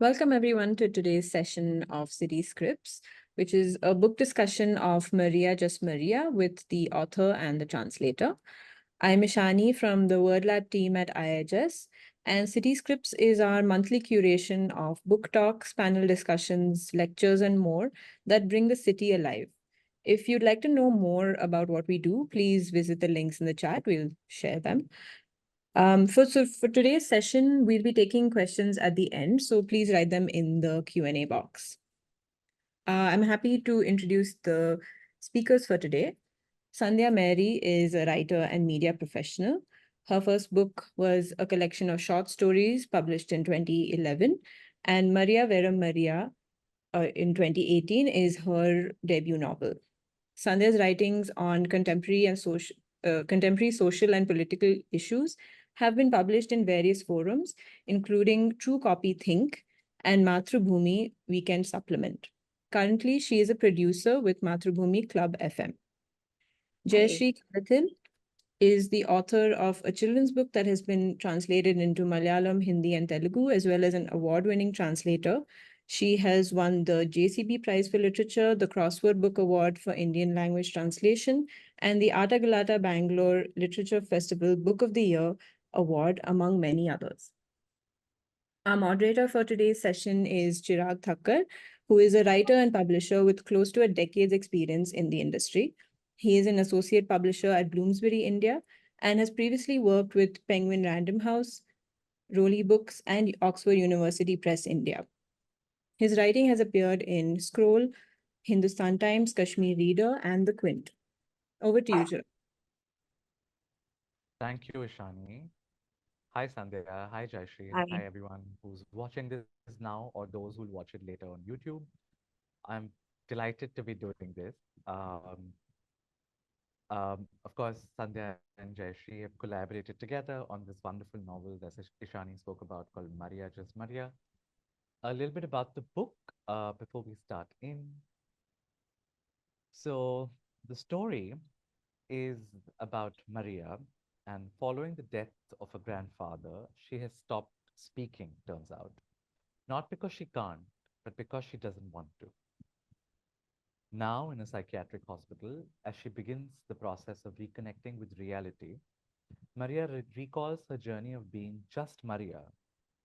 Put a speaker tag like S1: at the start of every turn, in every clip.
S1: Welcome everyone to today's session of City Scripts, which is a book discussion of Maria Just Maria with the author and the translator. I'm Ishani from the WordLab team at IIHS, and City Scripts is our monthly curation of book talks, panel discussions, lectures, and more that bring the city alive. If you'd like to know more about what we do, please visit the links in the chat. We'll share them. For today's session, we'll be taking questions at the end, so please write them in the Q&A box. I'm happy to introduce the speakers for today. Sandhya Mary is a writer and media professional. Her first book was a collection of short stories published in 2011, and Maria Vera Maria in 2018 is her debut novel. Sandhya's writings on contemporary social and political issues have been published in various forums, including True Copy Think and Mathrubhumi Weekend Supplement. Currently, she is a producer with Mathrubhumi Club FM. Jayasree Kalathil is the author of a children's book that has been translated into Malayalam, Hindi, and Telugu, as well as an award-winning translator. She has won the JCB Prize for Literature, the Crossword Book Award for Indian Language Translation, and the Ata Galata Bangalore Literature Festival Book of the Year Award, among many others. Our moderator for today's session is Chirag Thakkar, who is a writer and publisher with close to a decade's experience in the industry. He is an associate publisher at Bloomsbury, India, and has previously worked with Penguin Random House, Rowley Books, and Oxford University Press, India. His writing has appeared in Scroll, Hindustan Times, Kashmir Reader, and The Quint. Over to you, Chirag.
S2: Thank you, Ishani. Hi, Sandhya. Hi, Jayasree.
S1: Hi.
S2: Hi, everyone who's watching this now or those who'll watch it later on YouTube. I'm delighted to be doing this. Of course, Sandhya and Jayasree have collaborated together on this wonderful novel that Ishani spoke about called Maria Just Maria. A little bit about the book before we start in. So, the story is about Maria, and following the death of her grandfather, she has stopped speaking, turns out. Not because she can't, but because she doesn't want to. Now, in a psychiatric hospital, as she begins the process of reconnecting with reality, Maria recalls her journey of being just Maria,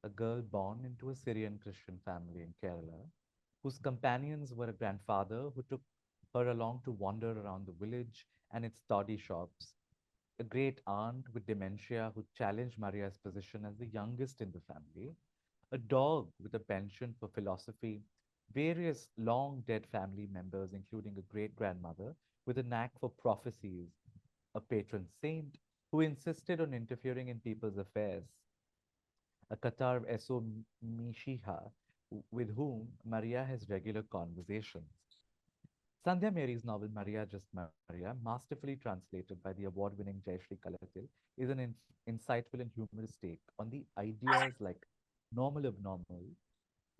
S2: a girl born into a Syrian Christian family in Kerala, whose companions were a grandfather who took her along to wander around the village and its toddy shops, a great aunt with dementia who challenged Maria's position as the youngest in the family, a dog with a penchant for philosophy, various long dead family members, including a great grandmother with a knack for prophecies, a patron saint who insisted on interfering in people's affairs, a Qatar Eso Mishiha with whom Maria has regular conversations. Sandhya Mary's novel Maria Just Maria, masterfully translated by the award-winning Jayasree Kalathil, is an insightful and humorous take on the ideas like normal abnormal,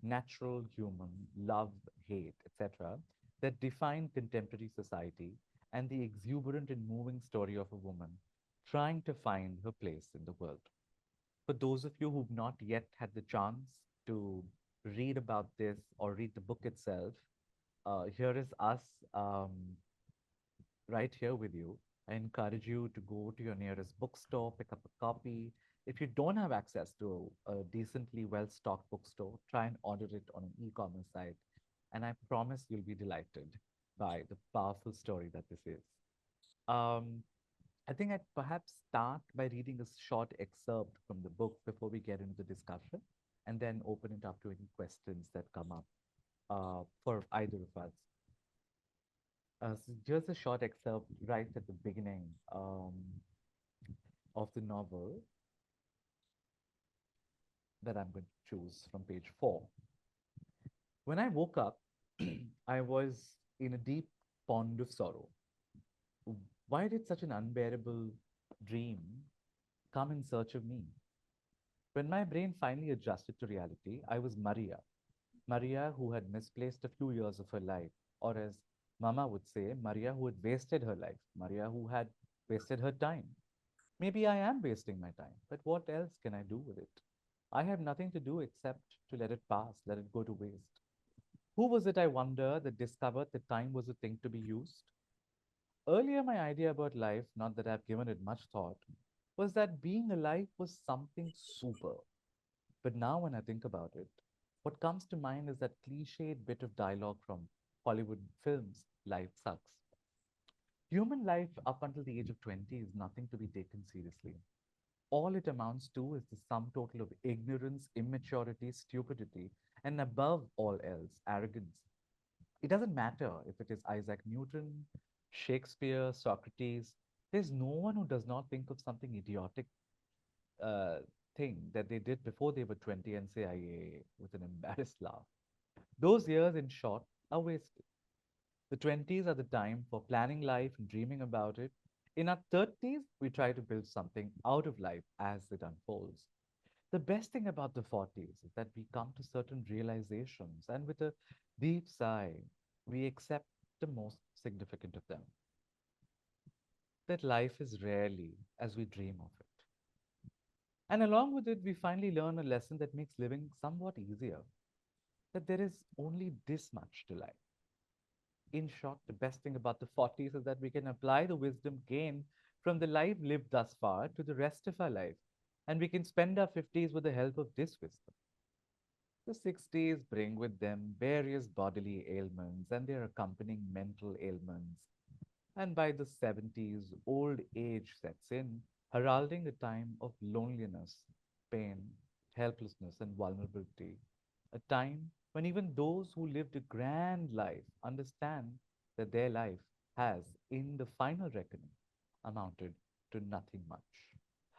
S2: natural human, love, hate, etc., that define contemporary society, and the exuberant and moving story of a woman trying to find her place in the world. For those of you who've not yet had the chance to read about this or read the book itself, here is us um, right here with you. I encourage you to go to your nearest bookstore, pick up a copy. If you don't have access to a decently well-stocked bookstore, try and order it on an e-commerce site. And I promise you'll be delighted by the powerful story that this is. Um, I think I'd perhaps start by reading a short excerpt from the book before we get into the discussion, and then open it up to any questions that come up for either of us. So here's a short excerpt right at the beginning of the novel that I'm going to choose from page 4. When I woke up, I was in a deep pond of sorrow. Why did such an unbearable dream come in search of me? When my brain finally adjusted to reality, I was Maria. Maria who had misplaced a few years of her life, or as Mama would say, Maria who had wasted her life, Maria who had wasted her time. Maybe I am wasting my time, but what else can I do with it? I have nothing to do except to let it pass, let it go to waste. Who was it, I wonder, that discovered that time was a thing to be used? Earlier, my idea about life, not that I've given it much thought, was that being alive was something super. But now, when I think about it, what comes to mind is that cliched bit of dialogue from Hollywood films: life sucks. Human life up until the age of 20 is nothing to be taken seriously. All it amounts to is the sum total of ignorance, immaturity, stupidity, and above all else, arrogance. It doesn't matter if it is Isaac Newton, Shakespeare, Socrates. There's no one who does not think of something idiotic uh, thing that they did before they were 20 and say, "I," with an embarrassed laugh. Those years, in short, are wasted. The 20s are the time for planning life and dreaming about it. In our 30s, we try to build something out of life as it unfolds. The best thing about the 40s is that we come to certain realizations, and with a deep sigh, we accept the most significant of them: that life is rarely as we dream of it. And along with it, we finally learn a lesson that makes living somewhat easier: that there is only this much to life. In short, the best thing about the 40s is that we can apply the wisdom gained from the life lived thus far to the rest of our life, and we can spend our 50s with the help of this wisdom. The 60s bring with them various bodily ailments and their accompanying mental ailments. And by the 70s, old age sets in, heralding a time of loneliness, pain, helplessness, and vulnerability. A time when even those who lived a grand life understand that their life has, in the final reckoning, amounted to nothing much.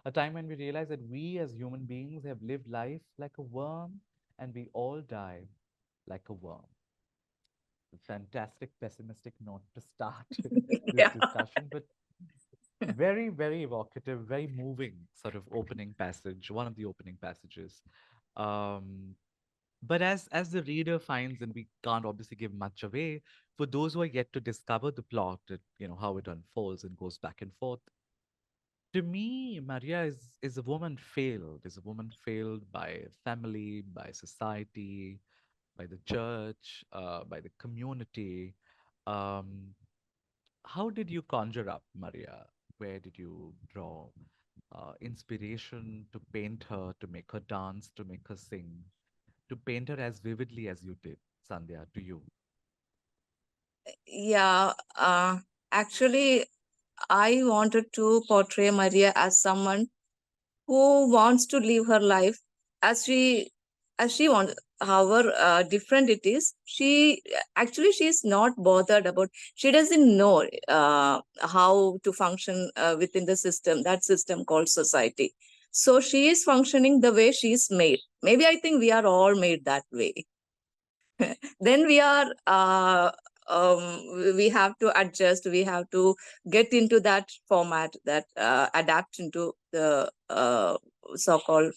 S2: A time when we realize that we as human beings have lived life like a worm and we all die like a worm. A fantastic pessimistic note to start this
S1: Yeah.
S2: discussion, but very, very evocative, very moving sort of opening passage, one of the opening passages. Um, but as the reader finds, and we can't obviously give much away, for those who are yet to discover the plot, how it unfolds and goes back and forth, to me, Maria is a woman failed, is a woman failed by family, by society, by the church, by the community. Um, how did you conjure up Maria? Where did you draw inspiration to paint her, to make her dance, to make her sing, to paint her as vividly as you did, Sandhya, to you?
S3: Yeah, actually, I wanted to portray Maria as someone who wants to live her life as she wants. However different it is, she is not bothered about. She doesn't know how to function within the system, that system called society. So she is functioning the way she is made. Maybe I think we are all made that way. Then we have to adjust, we have to get into that format, that adapt into the so-called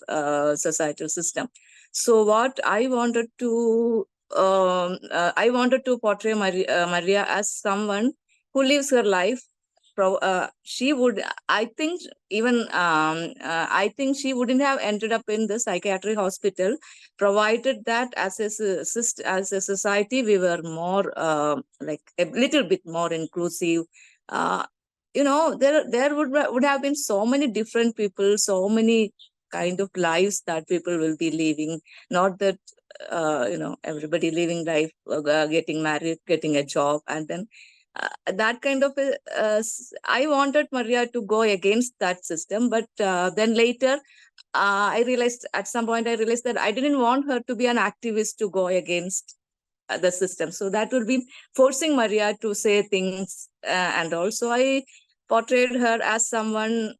S3: societal system. So what I wanted to portray Maria as someone who lives her life. She would, I think, even I think she wouldn't have ended up in the psychiatric hospital, provided that as a society we were more like a little bit more inclusive. uh, there would have been so many different people, so many kind of lives that people will be living. Not that everybody living life, getting married, getting a job, and then that kind of I wanted Maria to go against that system, but then later I realized, at some point I realized that I didn't want her to be an activist to go against the system. So that would be forcing Maria to say things. And also I portrayed her as someone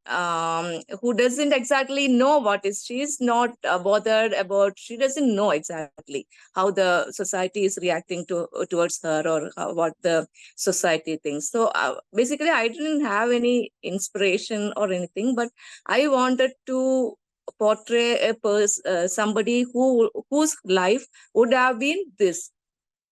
S3: who doesn't exactly know what is, she's not bothered about, she doesn't know exactly how the society is reacting towards her, or what the society thinks. So basically I didn't have any inspiration or anything, but I wanted to portray somebody whose life would have been this,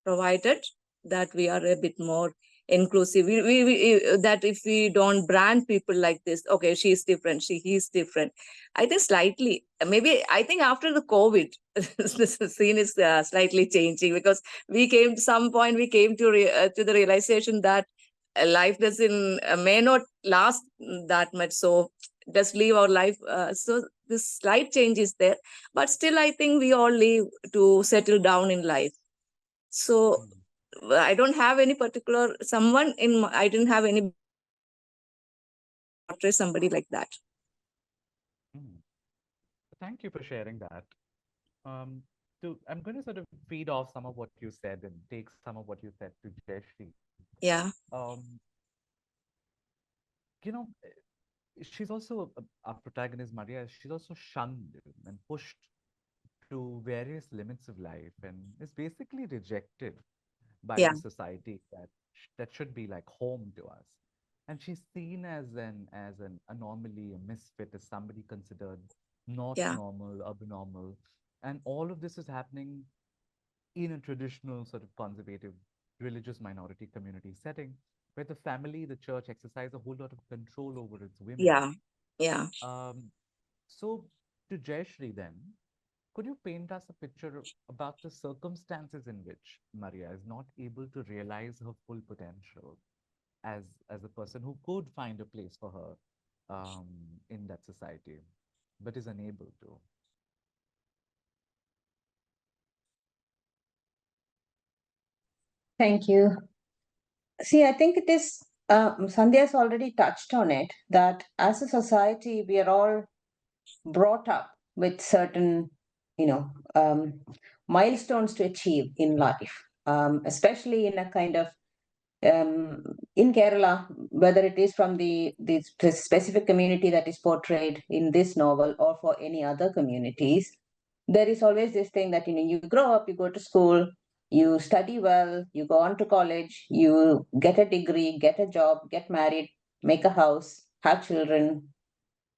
S3: provided that we are a bit more inclusive. That if we don't brand people like this, okay, she's different, he's different. I think slightly, maybe I think after the COVID, this scene is slightly changing, because we came to the realization that life doesn't may not last that much, so just live our life. So this slight change is there, but still I think we all live to settle down in life. So I don't have any particular someone I didn't have any portray somebody like that.
S2: Mm. Thank you for sharing that. Um, I'm going to sort of feed off some of what you said and take some of what you said to Jayashree.
S3: Yeah,
S2: Um, you know, she's also our protagonist, Maria. She's also shunned and pushed to various limits of life, and is basically rejected by
S3: yeah,
S2: the society that should be like home to us. And she's seen as an anomaly, a misfit, as somebody considered not
S3: yeah,
S2: normal, abnormal. And all of this is happening in a traditional sort of conservative religious minority community setting where the family, the church exercise a whole lot of control over its women.
S3: yeah, yeah.
S2: Um, so to Jayashree then, could you paint us a picture about the circumstances in which Maria is not able to realize her full potential as a person who could find a place for her in that society, but is unable to?
S4: Thank you. See, I think it is, Sandhya's already touched on it, that as a society, we are all brought up with certain, you know, milestones to achieve in life, especially in a kind of, in Kerala, whether it is from the specific community that is portrayed in this novel or for any other communities, there is always this thing that, you grow up, you go to school, you study well, you go on to college, you get a degree, get a job, get married, make a house, have children,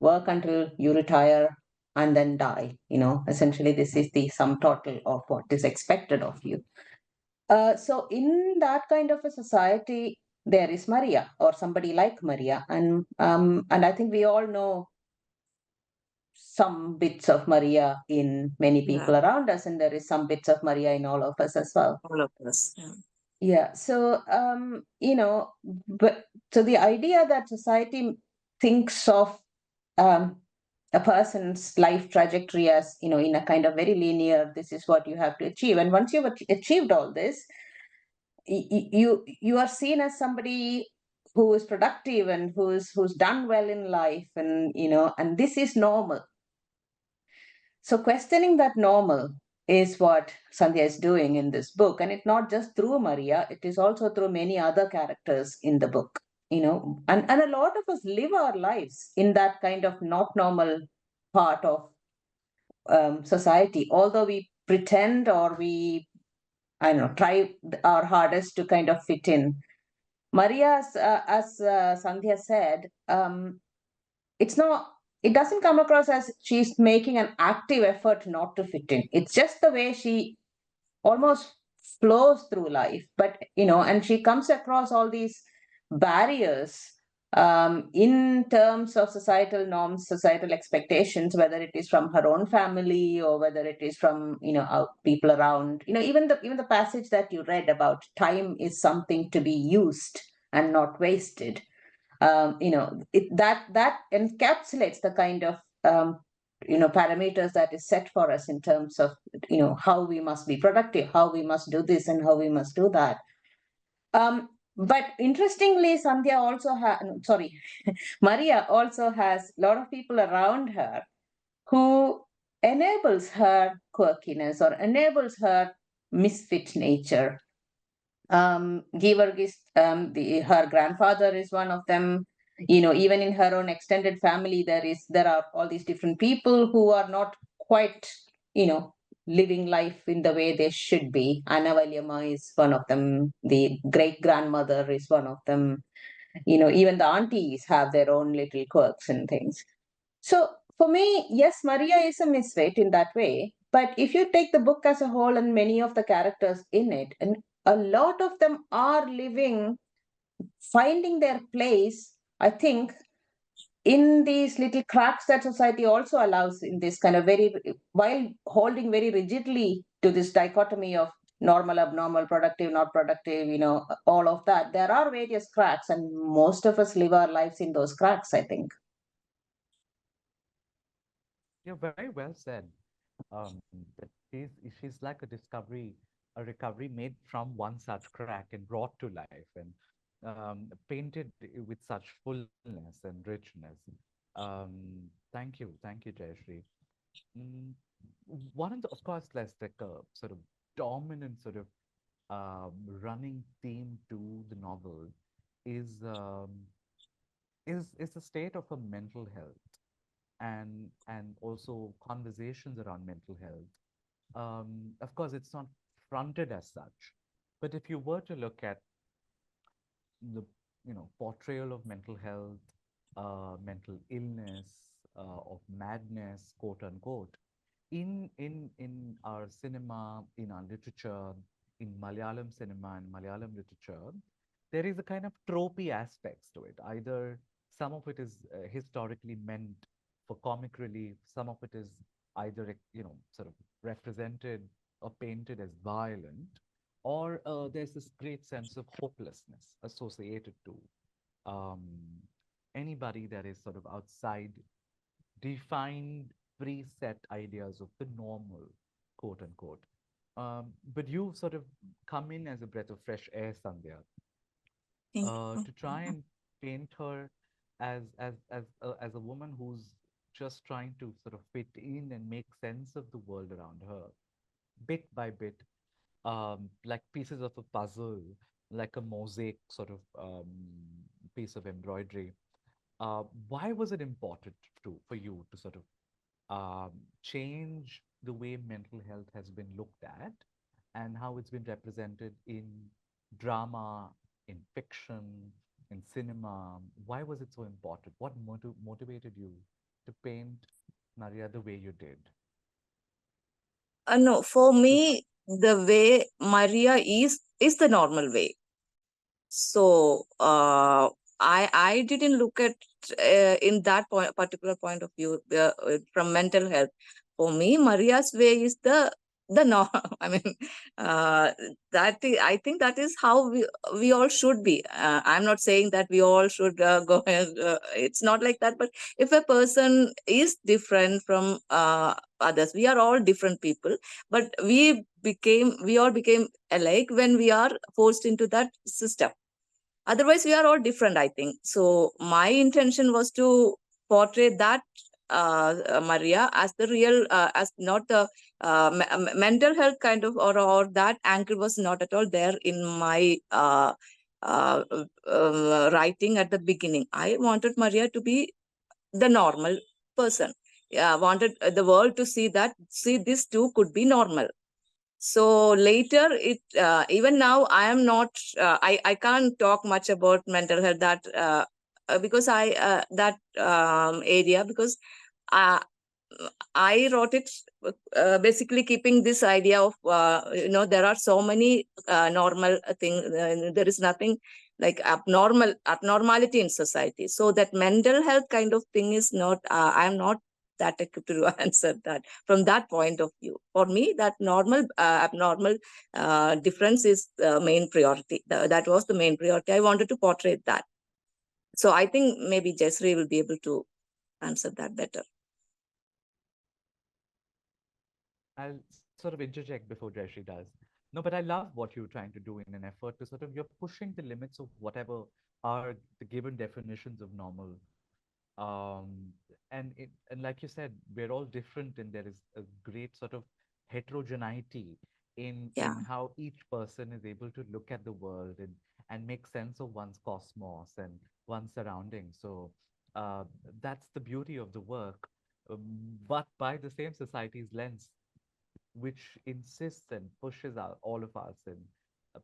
S4: work until you retire, and then die. Essentially, this is the sum total of what is expected of you. So in that kind of a society, there is Maria or somebody like Maria, and I think we all know some bits of Maria in many
S3: Yeah,
S4: people around us, and there is some bits of Maria in all of us as well.
S3: all of us. Yeah,
S4: Yeah. So but so the idea that society thinks of um, a person's life trajectory as, in a kind of very linear, this is what you have to achieve, and once you've achieved all this, you are seen as somebody who is productive and who's done well in life, and this is normal. So questioning that normal is what Sandhya is doing in this book. And it's not just through Maria, it is also through many other characters in the book. And a lot of us live our lives in that kind of not normal part of society, although we pretend or we, I don't know, try our hardest to kind of fit in. Maria, as Sandhya said, it's not, it doesn't come across as she's making an active effort not to fit in. It's just the way she almost flows through life. But, and she comes across all these barriers in terms of societal norms, societal expectations, whether it is from her own family or whether it is from, people around. Even the passage that you read about time is something to be used and not wasted. That encapsulates the kind of parameters that is set for us in terms of how we must be productive, how we must do this, and how we must do that. But interestingly, Sandhya also Maria also has a lot of people around her who enables her quirkiness or enables her misfit nature. Georgis, her grandfather is one of them. Even in her own extended family, there are all these different people who are not quite, living life in the way they should be. Anna Valyama is one of them. The great grandmother is one of them. Even the aunties have their own little quirks and things. So for me, yes, Maria is a misfit in that way. But if you take the book as a whole and many of the characters in it, and a lot of them are living finding their place, I think, in these little cracks that society also allows in this kind of very, while holding very rigidly to this dichotomy of normal, abnormal, productive, not productive, all of that, there are various cracks, and most of us live our lives in those cracks, I think.
S2: You're very well said. That she's like a recovery made from one such crack and brought to life and painted with such fullness and richness. Thank you, Jayasree. Mm, One of the, of course, less like a sort of dominant sort of running theme to the novel is is the state of a mental health and also conversations around mental health. Of course, it's not fronted as such, but if you were to look at the portrayal of mental health, mental illness, of madness, quote unquote, in our cinema, in our literature, in Malayalam cinema and Malayalam literature, there is a kind of tropey aspects to it. Either some of it is historically meant for comic relief, some of it is either sort of represented or painted as violent, or there's this great sense of hopelessness associated to um, anybody that is sort of outside defined preset ideas of the normal, quote unquote. But you sort of come in as a breath of fresh air, Sandhya,
S3: Thank you.
S2: to try and paint her as a woman who's just trying to sort of fit in and make sense of the world around her, bit by bit, like pieces of a puzzle, like a mosaic sort of piece of embroidery. Why was it important for you to sort of change the way mental health has been looked at and how it's been represented in drama, in fiction, in cinema? Why was it so important? What motivated you to paint Maria the way you did?
S3: No, for
S2: Because
S3: me, the way Maria is the normal way. So I didn't look at in that particular point of view from mental health. For me, Maria's way is the norm. I mean, I think that is how we all should be. I'm not saying that we all should go. It's not like that. But if a person is different from others, we are all different people. But we all became alike when we are forced into that system. Otherwise, we are all different, I think. So my intention was to portray that Maria as the real, as not the mental health kind of, or that angle was not at all there in my writing at the beginning. I wanted Maria to be the normal person. Yeah, wanted the world to see this too could be normal. So later, even now I am not. I can't talk much about mental health because that area because uh, I wrote it basically keeping this idea of there are so many normal things. There is nothing like abnormality in society. So that mental health kind of thing is not. I am not that equipped to answer that from that point of view. For me, that abnormal difference is the main priority. That was the main priority. I wanted to portray that. So I think maybe Jayasree will be able to answer that better.
S2: I'll sort of interject before Jayashree does. No, but I love what you're trying to do in an effort to sort of, you're pushing the limits of whatever are the given definitions of normal. And like you said, we're all different, and there is a great sort of heterogeneity
S3: Yeah.
S2: in how each person is able to look at the world and make sense of one's cosmos and one's surroundings. So uh, that's the beauty of the work, but by the same society's lens, which insists and pushes out all of us and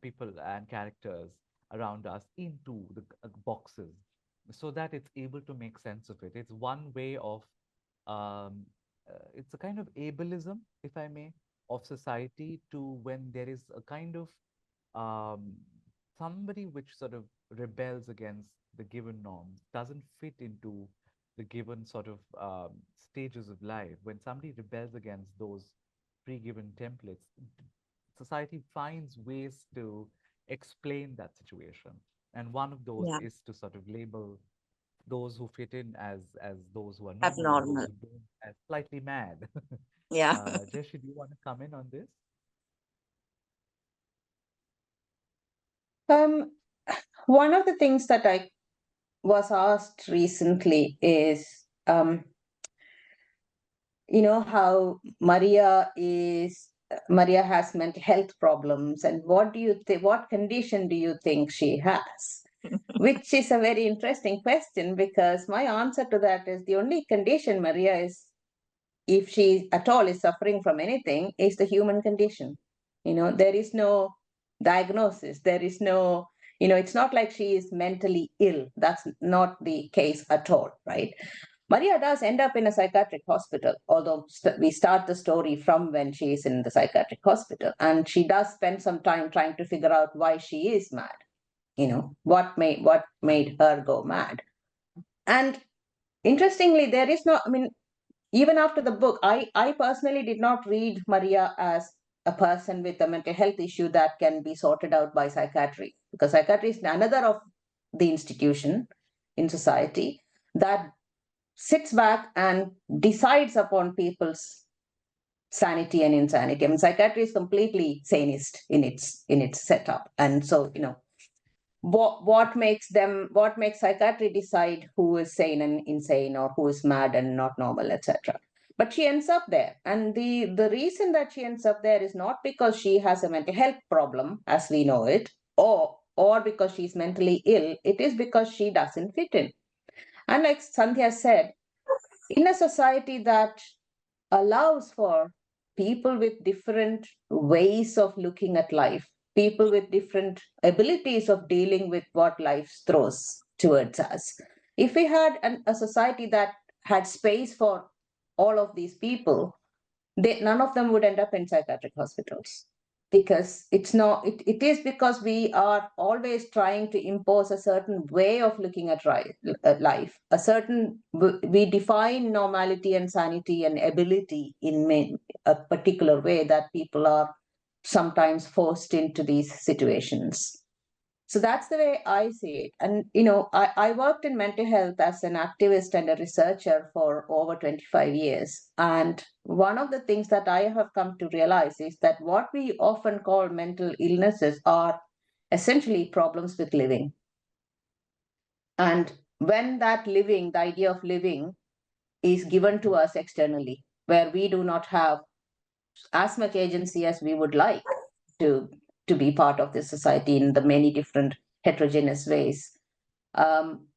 S2: people and characters around us into the boxes so that it's able to make sense of it. It's one way of, it's a kind of ableism, if I may, of society to when there is a kind of um, somebody which sort of rebels against the given norms, doesn't fit into the given sort of stages of life, when somebody rebels against those pre-given templates, society finds ways to explain that situation. And one of those
S3: Yeah,
S2: is to sort of label those who fit in as those who are normal, and those
S3: abnormal.
S2: who don't as slightly mad.
S3: Yeah.
S2: Jeshi, do you want to come in on this?
S4: Um, one of the things that I was asked recently is, how Maria has mental health problems, and what do you think? What condition do you think she has? Which is a very interesting question, because my answer to that is the only condition Maria is, if she at all is suffering from anything, is the human condition. There is no diagnosis. There is no, it's not like she is mentally ill. That's not the case at all, right? Maria does end up in a psychiatric hospital, although we start the story from when she is in the psychiatric hospital. And she does spend some time trying to figure out why she is mad. What made her go mad. And interestingly, there is no, I mean, even after the book, I personally did not read Maria as a person with a mental health issue that can be sorted out by psychiatry, because psychiatry is another of the institution in society that sits back and decides upon people's sanity and insanity. I mean, psychiatry is completely sanist in its setup, and so what makes psychiatry decide who is sane and insane, or who is mad and not normal, etc. But she ends up there, and the reason that she ends up there is not because she has a mental health problem as we know it, or because she's mentally ill. It is because she doesn't fit in. And like Sandhya said, in a society that allows for people with different ways of looking at life, people with different abilities of dealing with what life throws towards us. If we had a society that had space for all of these people, none of them would end up in psychiatric hospitals, because it is because we are always trying to impose a certain way of looking at life, we define normality and sanity and ability in a particular way, that people are sometimes forced into these situations. So that's the way I see it. And, I worked in mental health as an activist and a researcher for over 25 years. And one of the things that I have come to realize is that what we often call mental illnesses are essentially problems with living. And when that living, the idea of living, is given to us externally, where we do not have as much agency as we would like to to be part of this society in the many different heterogeneous ways. Um,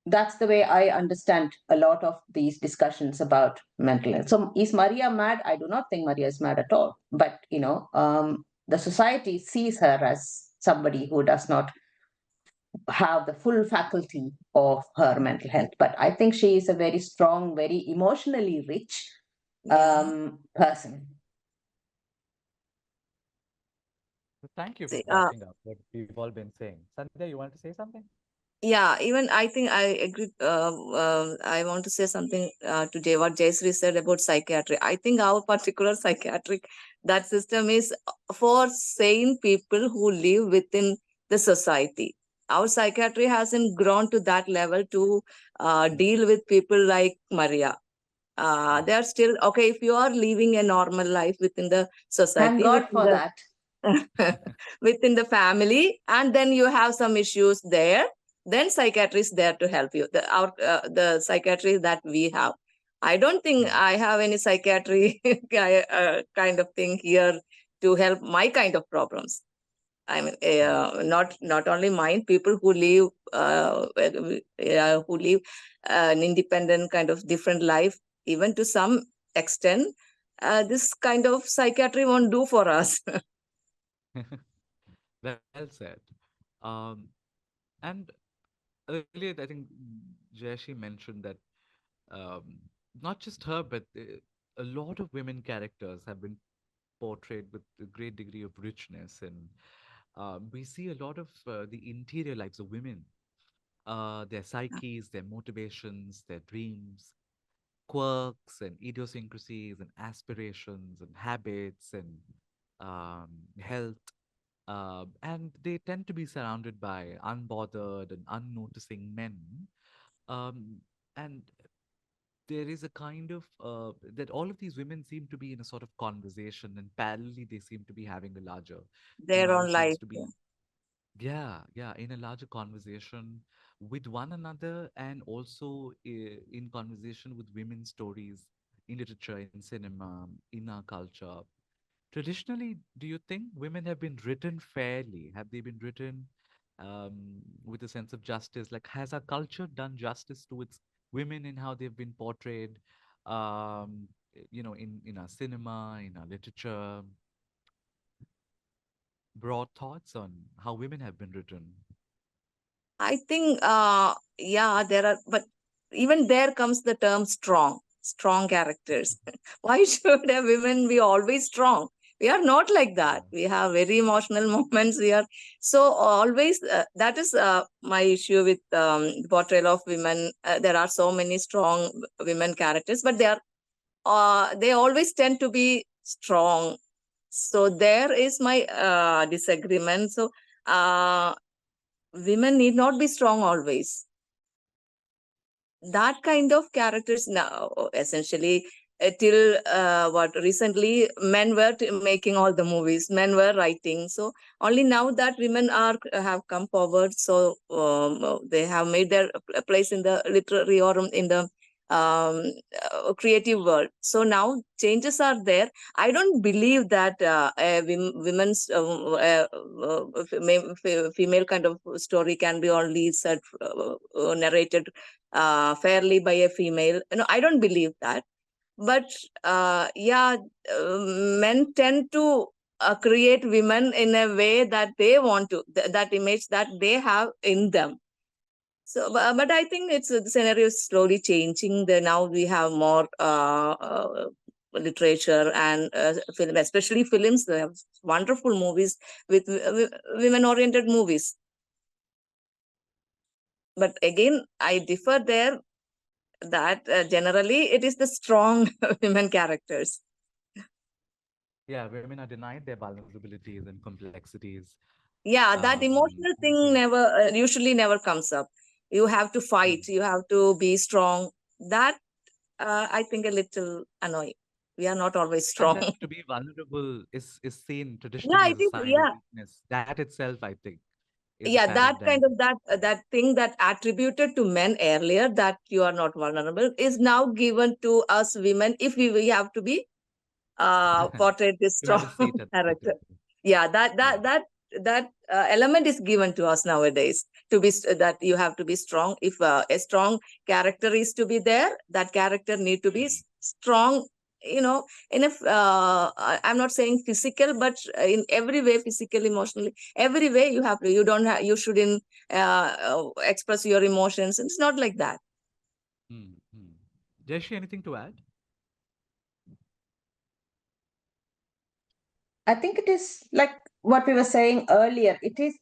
S4: that's the way I understand a lot of these discussions about mental health. So, is Maria mad? I do not think Maria is mad at all. But the society sees her as somebody who does not have the full faculty of her mental health. But I think she is a very strong, very emotionally rich
S3: Yeah.
S4: person.
S2: So thank you for
S3: See,
S2: backing up what we've all been saying. Sandhya, you want to say something?
S3: yeah, even I think I agree. I want to say something to what Jayasree said about psychiatry. I think our particular psychiatric, that system is for sane people who live within the society. Our psychiatry hasn't grown to that level to deal with people like Maria. They are still okay. If you are living a normal life within the
S4: Thank
S3: society,
S4: God
S3: within
S4: for
S3: the
S4: that.
S3: within the family, and then you have some issues there, then psychiatry is there to help you. The psychiatry that we have, I don't think
S2: Right.
S3: I have any psychiatry kind of thing here to help my kind of problems. I mean,
S2: Right.
S3: not only mine, people who live an independent kind of different life, even to some extent, this kind of psychiatry won't do for us.
S2: Well said. Um, and earlier, I think Jayashi mentioned that um, not just her, but a lot of women characters have been portrayed with a great degree of richness. And we see a lot of the interior lives of women, their psyches, their motivations, their dreams, quirks and idiosyncrasies and aspirations and habits and health. And they tend to be surrounded by unbothered and unnoticing men. Um, and there is a kind of that all of these women seem to be in a sort of conversation, and parallelly, they seem to be having a larger
S3: Their
S2: woman
S3: own
S2: seems
S3: life.
S2: to be, yeah, in a larger conversation with one another, and also in conversation with women's stories in literature, in cinema, in our culture. Traditionally, do you think women have been written fairly? Have they been written with a sense of justice? Like, has our culture done justice to its women in how they've been portrayed? In our cinema, in our literature, broad thoughts on how women have been written.
S3: I think, yeah, there are, but even there comes the term strong characters. Why should a women be always strong? We are not like
S2: Yeah.
S3: that. We have very emotional moments. We are so always, that is my issue with the portrayal of women. There are so many strong women characters, but they always tend to be strong. So there is my disagreement. So, women need not be strong always. That kind of characters now, essentially, till what recently, men were making all the movies, men were writing. So only now that women are have come forward, so they have made their place in the literary or in the creative world. So now changes are there. I don't believe that women's female kind of story can be only said narrated fairly by a female. No, I don't believe that. But yeah, men tend to create women in a way that they want to, that image that they have in them. So, but I think it's the scenario is slowly changing. Now we have more literature and film, especially films. They have wonderful movies with women-oriented movies. But again, I differ there that generally it is the strong women characters.
S2: Yeah, women are denied their vulnerabilities and complexities.
S3: Yeah, that emotional thing never usually never comes up. You have to fight, you have to be strong. That I think a little annoying. We are not always
S2: And
S3: strong.
S2: that to be vulnerable is seen
S3: Yeah,
S2: traditionally
S3: it
S2: as a
S3: is.
S2: sign of
S3: Yeah,
S2: weakness. That itself, I think, is a
S3: yeah, that
S2: paradigm.
S3: kind of that thing that attributed to men earlier, that you are not vulnerable, is now given to us women if we have to be portrayed this
S2: To have
S3: strong
S2: a seat at the
S3: character.
S2: table.
S3: Yeah,
S2: Yeah.
S3: that element is given to us nowadays, to be that you have to be strong. If a strong character is to be there, that character need to be strong, in a I'm not saying physical, but in every way, physical, emotionally, every way. You don't have, you shouldn't express your emotions. It's not like that.
S2: Mm-hmm. Jayashree, anything to add?
S4: I think it is like what we were saying earlier. It is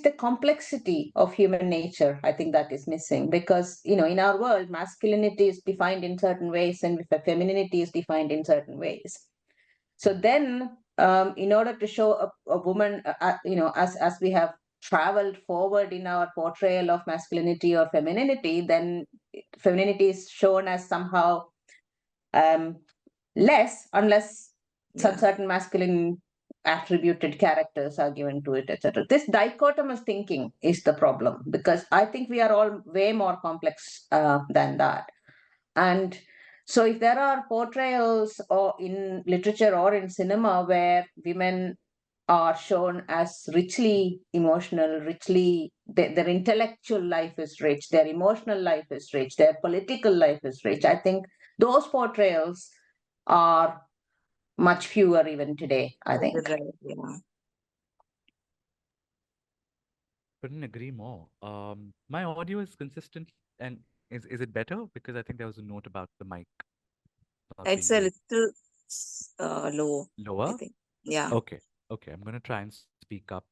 S4: the complexity of human nature, I think, that is missing, because in our world, masculinity is defined in certain ways and femininity is defined in certain ways. So then, in order to show a woman, as we have traveled forward in our portrayal of masculinity or femininity, then femininity is shown as somehow um, less, unless some
S3: Yeah,
S4: certain masculine attributed characters are given to it, etc. This dichotomous thinking is the problem, because I think we are all way more complex than that. And so if there are portrayals or in literature or in cinema where women are shown as richly emotional, their intellectual life is rich, their emotional life is rich, their political life is rich, I think those portrayals are much fewer even today, I think.
S3: yeah.
S2: Couldn't agree more. My audio is consistent, and is it better? Because I think there was a note about the mic not
S3: It's
S2: being
S3: a
S2: good.
S3: little low, I
S2: Lower?
S3: think. Yeah.
S2: Okay. Okay, I'm going to try and speak up.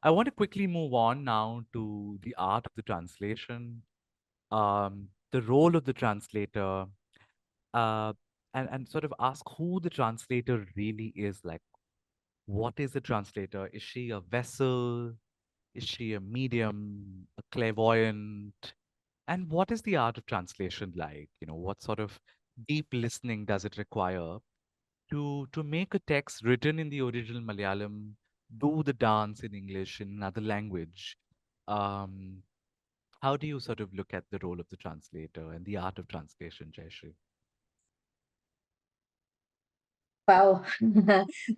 S2: I want to quickly move on now to the art of the translation, the role of the translator, uh, and sort of ask who the translator really is. Like, what is a translator? Is she a vessel? Is she a medium, a clairvoyant? And what is the art of translation like? What sort of deep listening does it require to make a text written in the original Malayalam do the dance in English in another language? Um, how do you sort of look at the role of the translator and the art of translation, Jayasree?
S4: Wow,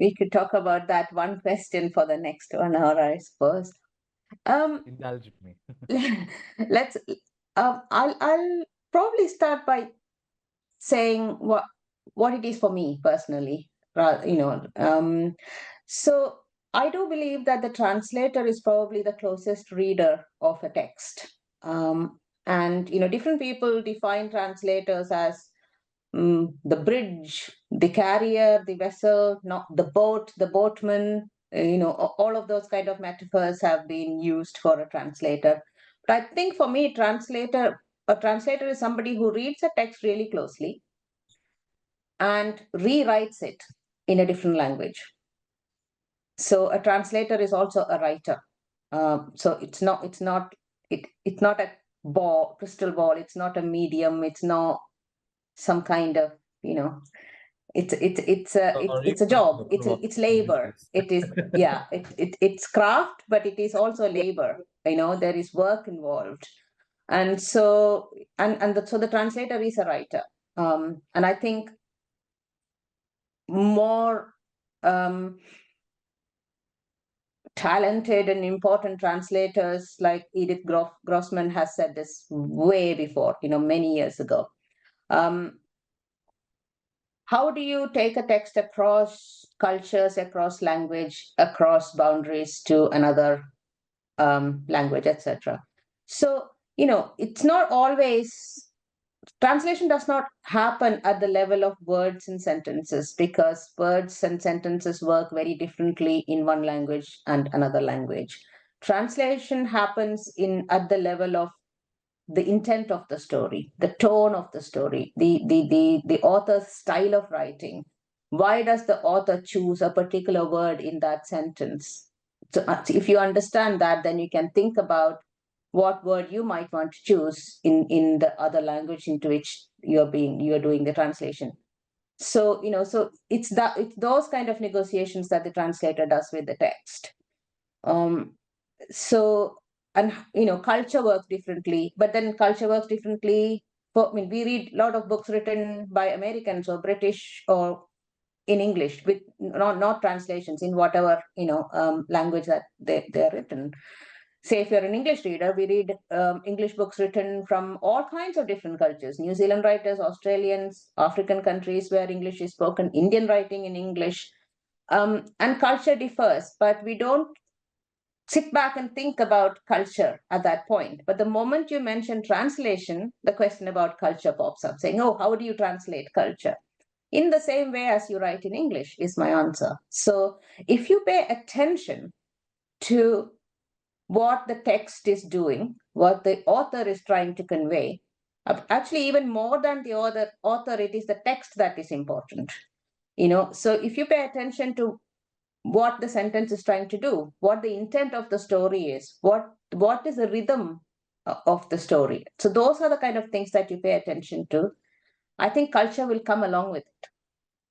S4: we could talk about that one question for the next 1 hour, I suppose.
S2: Indulge me.
S4: Let's. I'll probably start by saying what it is for me personally. So I do believe that the translator is probably the closest reader of a text. And different people define translators as the bridge, the carrier, the vessel, not the boat, the boatman. All of those kind of metaphors have been used for a translator. But I think for me, a translator is somebody who reads a text really closely and rewrites it in a different language. So a translator is also a writer. So it's not a crystal ball. It's not a medium. It's not some kind of it's a job. It's labor. It is it's craft, but it is also labor. There is work involved, and so so the translator is a writer. And I think more talented and important translators like Edith Grossman has said this way before, many years ago. How do you take a text across cultures, across language, across boundaries to another language, etc.? So, it's not always, translation does not happen at the level of words and sentences, because words and sentences work very differently in one language and another language. Translation happens at the level of the intent of the story, the tone of the story, the author's style of writing. Why does the author choose a particular word in that sentence? So if you understand that, then you can think about what word you might want to choose in the other language into which you're doing the translation. So it's those kind of negotiations that the translator does with the text. So, and culture works differently, but then culture works differently. We read a lot of books written by Americans or British or in English with not translations in whatever language that they're written. Say if you're an English reader, we read English books written from all kinds of different cultures: New Zealand writers, Australians, African countries where English is spoken, Indian writing in English, and culture differs, but we don't sit back and think about culture at that point. But the moment you mention translation, the question about culture pops up, saying, oh, how do you translate culture? In the same way as you write in English, is my answer. So if you pay attention to what the text is doing, what the author is trying to convey, actually, even more than the author, it is the text that is important. So if you pay attention to what the sentence is trying to do, what the intent of the story is, what is the rhythm of the story. So those are the kind of things that you pay attention to. I think culture will come along with it,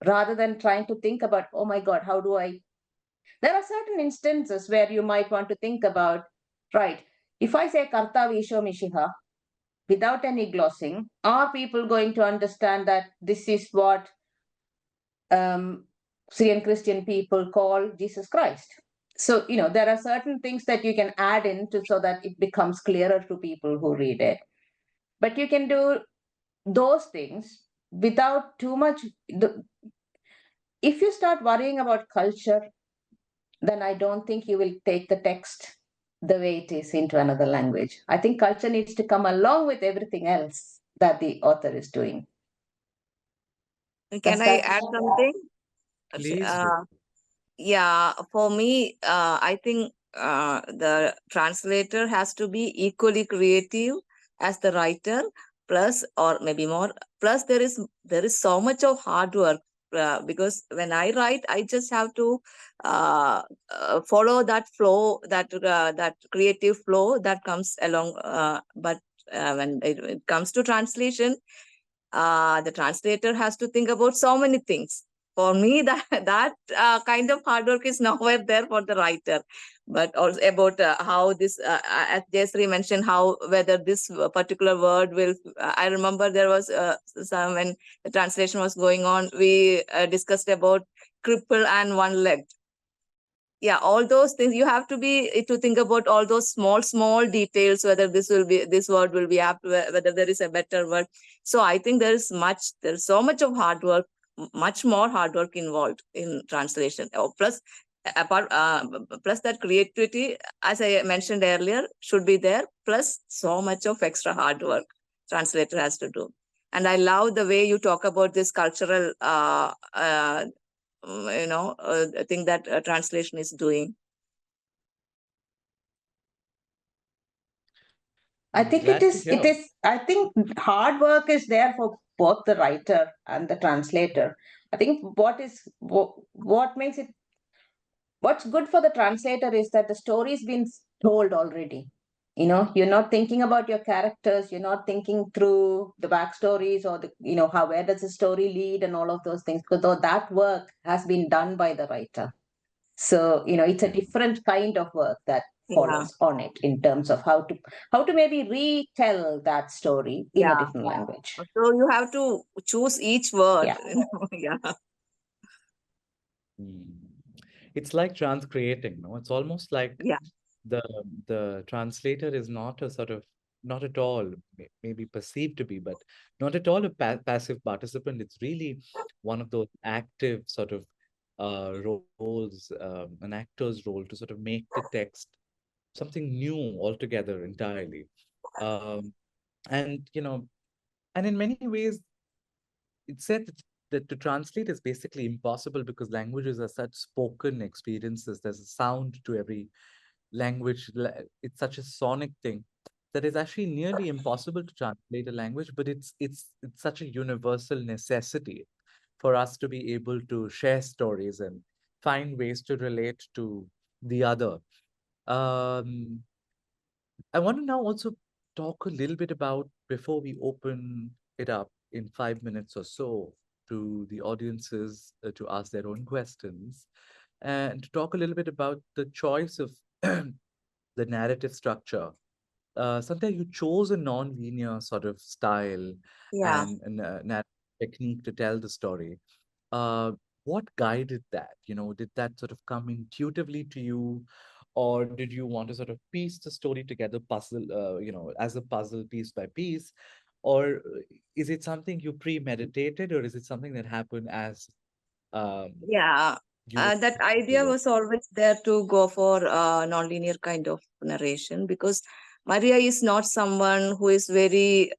S4: rather than trying to think about, oh my God, how do I... There are certain instances where you might want to think about, right, if I say Karta Visho Mishiha without any glossing, are people going to understand that this is what Syrian Christian people call Jesus Christ? So, there are certain things that you can add into so that it becomes clearer to people who read it. But you can do those things without too much. If you start worrying about culture, then I don't think you will take the text the way it is into another language. I think culture needs to come along with everything else that the author is doing.
S3: Can I add something?
S2: Please do.
S3: Yeah, for me, I think the translator has to be equally creative as the writer, plus or maybe more. Plus, there is so much of hard work because when I write, I just have to follow that flow, that creative flow that comes along. But when it comes to translation, the translator has to think about so many things. For me, that kind of hard work is nowhere there for the writer. But also about how this, as Jayasree mentioned, how whether this particular word will. I remember there was some when the translation was going on, we discussed about cripple and one leg. Yeah, all those things you have to be to think about all those small details, whether this word will be apt, whether there is a better word. So I think there's so much of hard work, much more hard work involved in translation. Plus apart plus that creativity, as I mentioned earlier, should be there, plus so much of extra hard work translator has to do. And I love the way you talk about this cultural thing that translation is doing.
S4: I think
S2: Glad to hear.
S4: I think hard work is there for both the writer and the translator. I think what makes it, what's good for the translator is that the story's been told already. You're not thinking about your characters, you're not thinking through the backstories or how, where does the story lead and all of those things, because that work has been done by the writer. So it's a
S2: Yeah.
S4: different kind of work that
S3: Yeah,
S4: follows on it in terms of how to maybe retell that story in a
S3: yeah.
S4: different language.
S3: So you have to choose each word.
S4: Yeah.
S3: Yeah,
S2: Mm. It's like transcreating, no? It's almost like
S3: yeah,
S2: the the translator is not a sort of not at all maybe perceived to be, but not at all a passive participant. It's really one of those active sort of roles, an actor's role to sort of make the text something new altogether entirely. Um, and and in many ways, it's said that to translate is basically impossible because languages are such spoken experiences. There's a sound to every language. It's such a sonic thing that it's actually nearly impossible to translate a language, but it's such a universal necessity for us to be able to share stories and find ways to relate to the other. Um, I want to now also talk a little bit about, before we open it up in 5 minutes or so to the audiences to ask their own questions, and to talk a little bit about the choice of the narrative structure. Sandhya, you chose a non-linear sort of style
S3: yeah.
S2: and narrative technique to tell the story. Uh, what guided that? Did that sort of come intuitively to you, or did you want to sort of piece the story together, puzzle, as a puzzle piece by piece, or is it something you premeditated, or is it something that happened as um,
S3: Yeah,
S2: you were
S3: that
S2: the
S3: idea
S2: work?
S3: was always there to go for non-linear kind of narration, because Maria is not someone who is very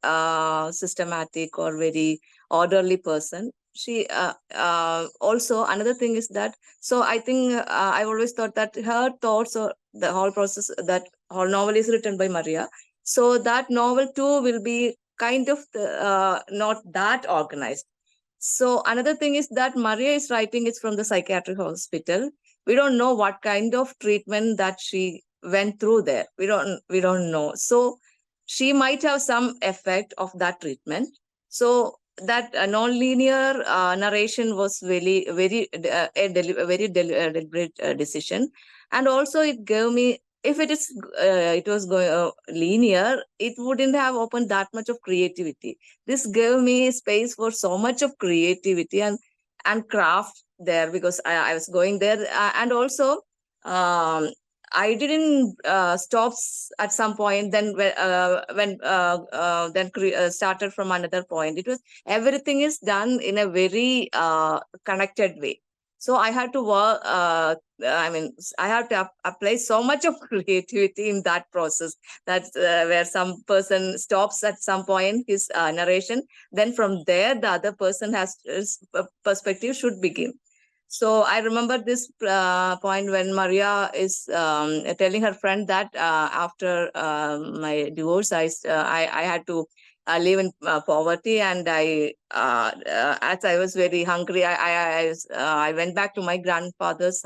S3: systematic or very orderly person. She also, another thing is that, so I think I always thought that her thoughts or the whole process, that whole novel is written by Maria. So that novel too will be kind of not that organized. So another thing is that Maria is writing is from the psychiatric hospital. We don't know what kind of treatment that she went through there. We don't know. So she might have some effect of that treatment. So that non-linear narration was a very deliberate decision, and also it gave me, if it was going linear, it wouldn't have opened that much of creativity. This gave me space for so much of creativity and craft there, because I was going there, and also um, I didn't stop at some point. Then started from another point. It was, everything is done in a very connected way. So I had to work. I mean, I have to apply so much of creativity in that process. That's where some person stops at some point his narration. Then from there, the other person has his perspective should begin. So I remember this point when Maria is telling her friend that after my divorce, I had to live in poverty, and as I was very hungry, I went back to my grandfather's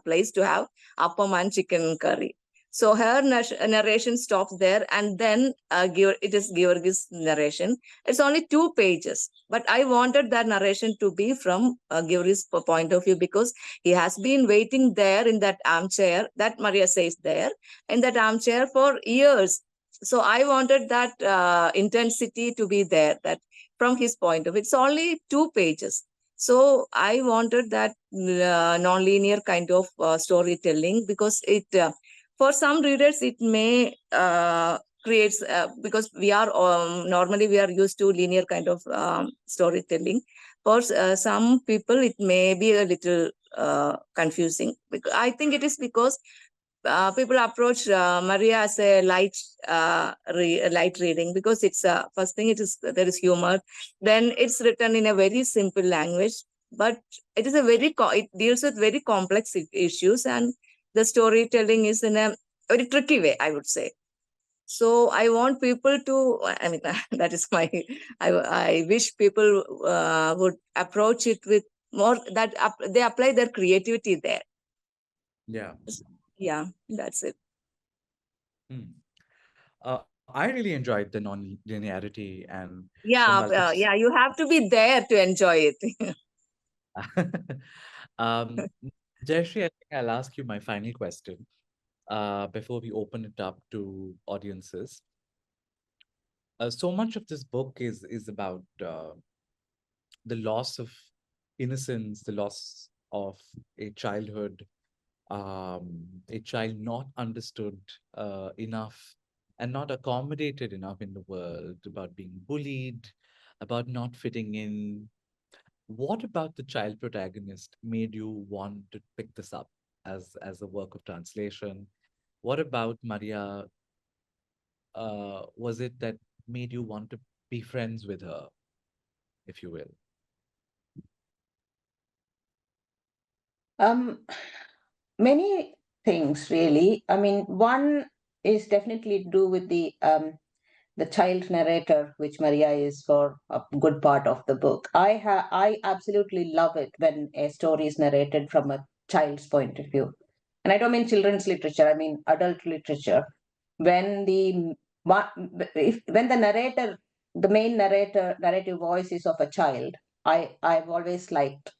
S3: place to have appam and chicken curry. So her narration stops there, and then it is Georgie's narration. It's only 2 pages, but I wanted that narration to be from Georgie's point of view, because he has been waiting there in that armchair, that Maria says there, in that armchair for years. So I wanted that intensity to be there, that from his point of view. It's only 2 pages. So I wanted that non-linear kind of storytelling, because it for some readers it may creates because we are normally we are used to linear kind of storytelling. For some people it may be a little confusing. I think it is because people approach Maria as a light light reading, because it's first thing, it is there is humor, then it's written in a very simple language, but it is a very it deals with very complex issues, and the storytelling is in a very tricky way, I would say. So I want people to, I mean, that is my, I wish people would approach it with more, that they apply their creativity there.
S2: Yeah.
S3: Yeah, that's it.
S2: I really enjoyed the non-linearity and the
S3: Yeah, yeah, you have to be there to enjoy it.
S2: um, Jayasree, I think I'll ask you my final question before we open it up to audiences. So much of this book is about the loss of innocence, the loss of a childhood, a child not understood enough and not accommodated enough in the world, about being bullied, about not fitting in. What about the child protagonist made you want to pick this up as a work of translation? What about Maria was it that made you want to be friends with her, if you will?
S4: Many things really. I mean, one is definitely to do with the child narrator, which Maria is for a good part of the book. I absolutely love it when a story is narrated from a child's point of view, and I don't mean children's literature. I mean adult literature. When the when the narrator, the main narrative voice is of a child, I've always liked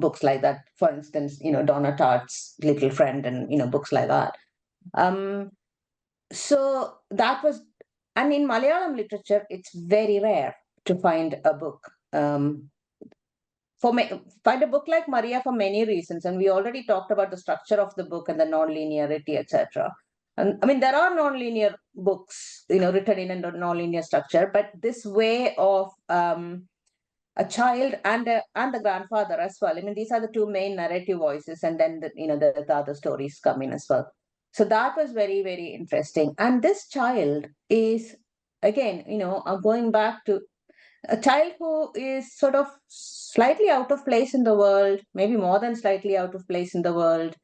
S4: books like that. For instance, Donna Tartt's Little Friend, and books like that. Um, so that was, and in Malayalam literature, it's very rare to find a book. Find a book like Maria for many reasons, and we already talked about the structure of the book and the non-linearity, etc. And I mean, there are non-linear books, written in a non-linear structure, but this way of a child and the grandfather as well. I mean, these are the 2 main narrative voices, and then the other stories come in as well. So that was very, very interesting. And this child is, again, going back to a child who is sort of slightly out of place in the world, maybe more than slightly out of place in the world,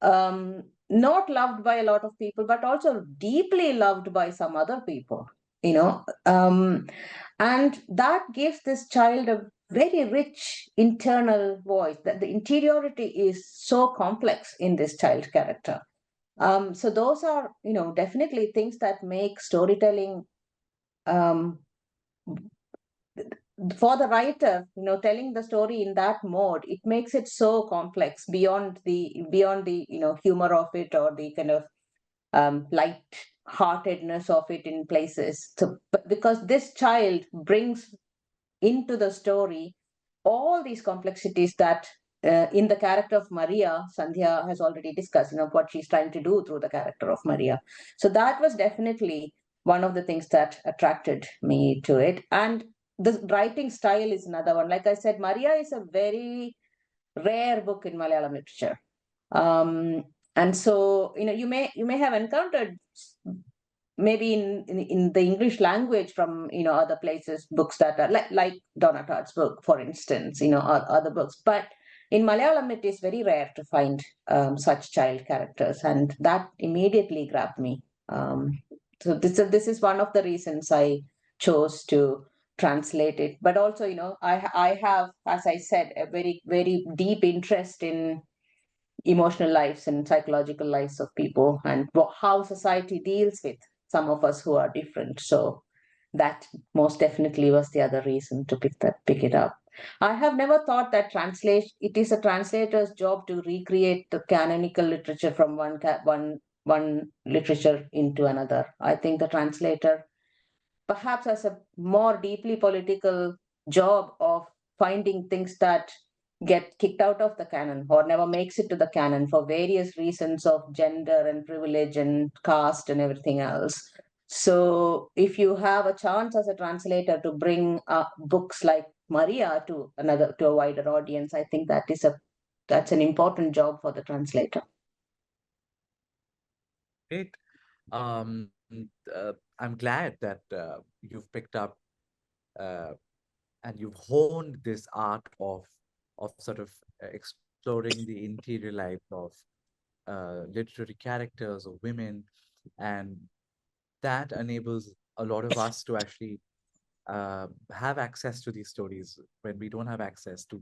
S4: not loved by a lot of people, but also deeply loved by some other people, and that gives this child a very rich internal voice. That the interiority is so complex in this child character. So those are, definitely things that make storytelling, for the writer, telling the story in that mode, it makes it so complex beyond the humor of it, or the kind of light-heartedness of it in places. So, because this child brings into the story all these complexities that in the character of Maria, Sandhya has already discussed, what she's trying to do through the character of Maria. So that was definitely one of the things that attracted me to it. And the writing style is another one. Like I said, Maria is a very rare book in Malayalam literature. And so, you may have encountered maybe in the English language from other places, books that are like Donna Tartt's book, for instance, or other books. But in Malayalam, it is very rare to find such child characters, and that immediately grabbed me. So this is one of the reasons I chose to translate it. But also, I have, as I said, a very, very deep interest in emotional lives and psychological lives of people, and how society deals with some of us who are different. So that most definitely was the other reason to pick it up. I have never thought that it is a translator's job to recreate the canonical literature from one literature into another. I think the translator perhaps has a more deeply political job of finding things that get kicked out of the canon or never makes it to the canon for various reasons of gender and privilege and caste and everything else. So if you have a chance as a translator to bring books like Maria to a wider audience, I think that's an important job for the translator.
S2: Great. I'm glad that you've picked up uh, and you've honed this art of sort of exploring the interior life of literary characters or women, and that enables a lot of us to actually have access to these stories when we don't have access to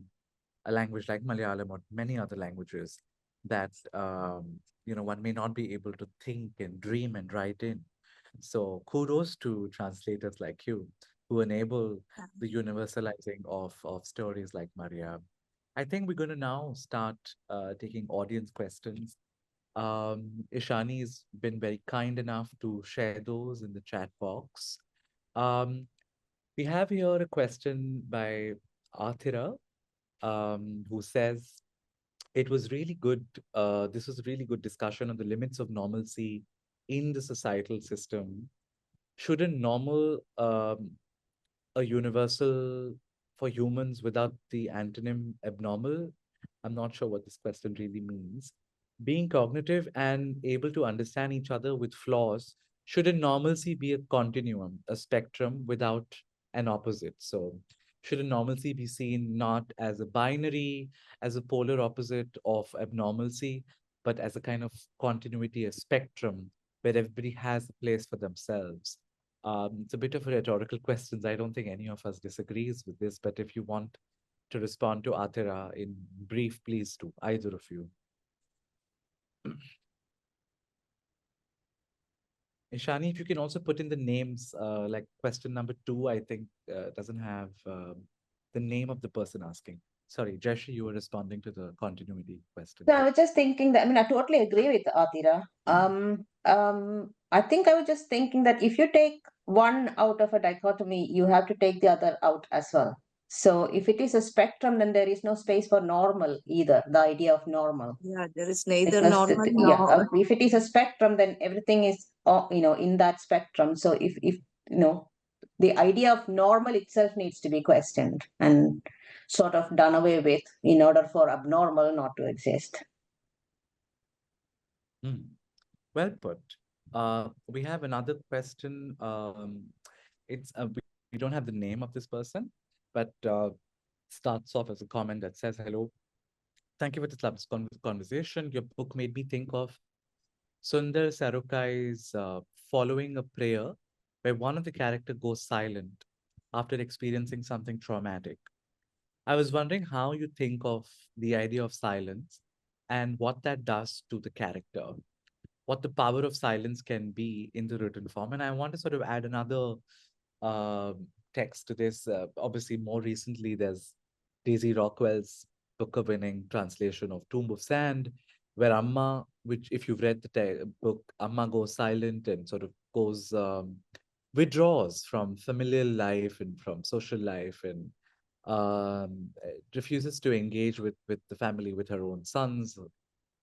S2: a language like Malayalam or many other languages that one may not be able to think and dream and write in. So kudos to translators like you who enable the universalizing of stories like Maria. I think we're going to now start taking audience questions. Ishani's been very kind enough to share those in the chat box. Um, we have here a question by Athira, who says, it was really good. This was a really good discussion on the limits of normalcy in the societal system. Shouldn't normal a universal for humans without the antonym abnormal? I'm not sure what this question really means. Being cognitive and able to understand each other with flaws, shouldn't normalcy be a continuum, a spectrum without an opposite? So, shouldn't normalcy be seen not as a binary, as a polar opposite of abnormalcy, but as a kind of continuity, a spectrum where everybody has a place for themselves? It's a bit of a rhetorical question. I don't think any of us disagrees with this, but if you want to respond to Atira in brief, please do, either of you. Ishani, if you can also put in the names, like question number 2, I think doesn't have the name of the person asking. Sorry, Jayasree, you were responding to the continuity question.
S4: No, I was just thinking that, I totally agree with Atira. I think I was just thinking that if you take one out of a dichotomy, you have to take the other out as well. So if it is a spectrum, then there is no space for normal either, the idea of normal.
S3: Yeah, there is neither
S4: Because
S3: normal nor
S4: if it is a spectrum, then everything is, in that spectrum. So if the idea of normal itself needs to be questioned and sort of done away with in order for abnormal not to exist.
S2: Well put. We have another question. It's we don't have the name of this person, but starts off as a comment that says, "Hello, thank you for this lovely conversation. Your book made me think of Sundar Sarukai's Following a Prayer, where one of the character goes silent after experiencing something traumatic. I was wondering how you think of the idea of silence and what that does to the character, what the power of silence can be in the written form. And I want to sort of add another uh, text to this. Obviously, more recently, there's Daisy Rockwell's Booker-winning translation of Tomb of Sand, where Amma, which if you've read the book, Amma goes silent and sort of goes withdraws from familial life and from social life and refuses to engage with the family, with her own sons,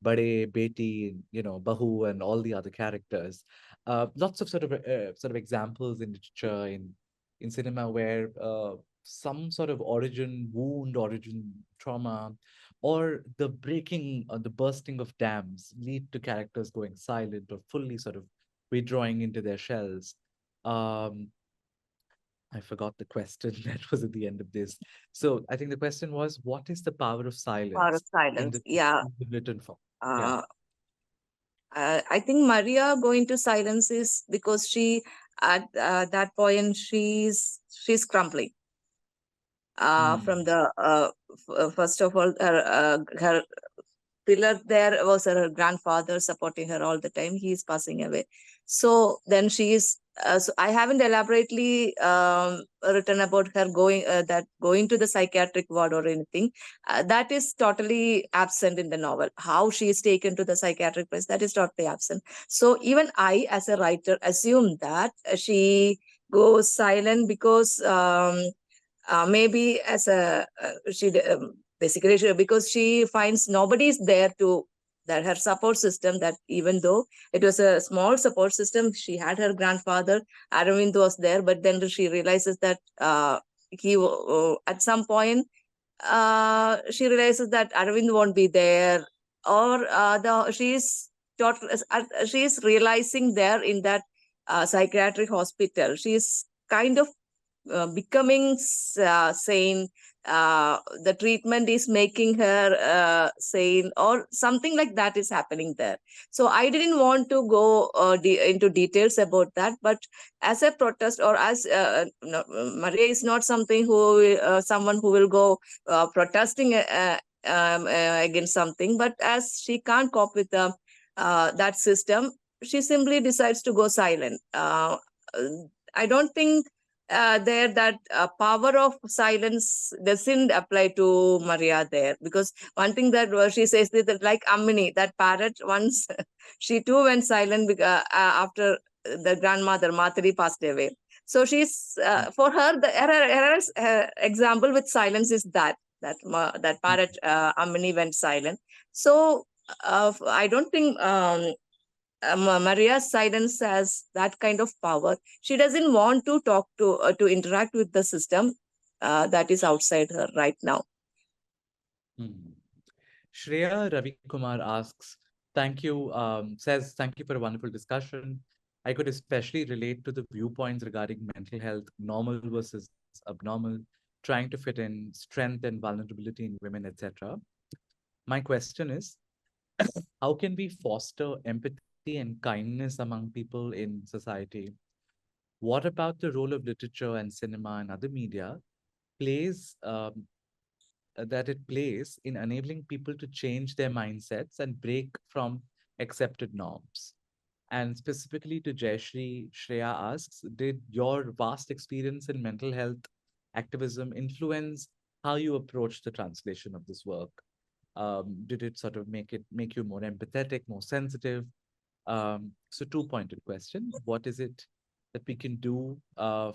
S2: Bade, Beti, Bahu, and all the other characters. Lots of sort of examples in literature, in cinema, where some sort of origin wound, origin trauma, or the breaking or the bursting of dams lead to characters going silent or fully sort of withdrawing into their shells. I forgot the question that was at the end of this. So I think the question was, what is the power of
S3: Power of
S2: silence in
S3: silence. Yeah.
S2: the written form? Yeah.
S3: I think Maria going to silence is because she, at that point, she's crumbling. From the first of all, her pillar there was her grandfather supporting her all the time. He is passing away. So then she is. So I haven't elaborately written about her going to the psychiatric ward or anything. That is totally absent in the novel. How she is taken to the psychiatric place, that is totally absent. So even I, as a writer, assume that she goes silent because maybe as a basically because she finds nobody is there to that her support system, that even though it was a small support system, she had her grandfather Aravind was there, but then she realizes that he at some point she realizes that Aravind won't be there, or she's realizing there in that psychiatric hospital she's kind of becoming sane. The treatment is making her sane, or something like that is happening there. So I didn't want to go into details about that, but as a protest, or as no, Maria is not something someone who will go protesting against something, but as she can't cope with that system, she simply decides to go silent. I don't think there that power of silence doesn't apply to Maria there, because one thing that she says that like Ammini, that parrot, once she too went silent after the grandmother Matari passed away. So she's for her her example with silence is that parrot Ammini went silent. So I don't think Maria's silence has that kind of power. She doesn't want to talk to interact with the system that is outside her right now.
S2: Shreya Ravi Kumar asks, thank you, thank you for a wonderful discussion. I could especially relate to the viewpoints regarding mental health, normal versus abnormal, trying to fit in strength and vulnerability in women, etc. My question is, how can we foster empathy and kindness among people in society? What about the role of literature and cinema and other media plays that it plays in enabling people to change their mindsets and break from accepted norms? And specifically to Jayasree, Shreya asks, did your vast experience in mental health activism influence how you approach the translation of this work? Did it sort of make you more empathetic, more sensitive? So two-pointed question. What is it that we can do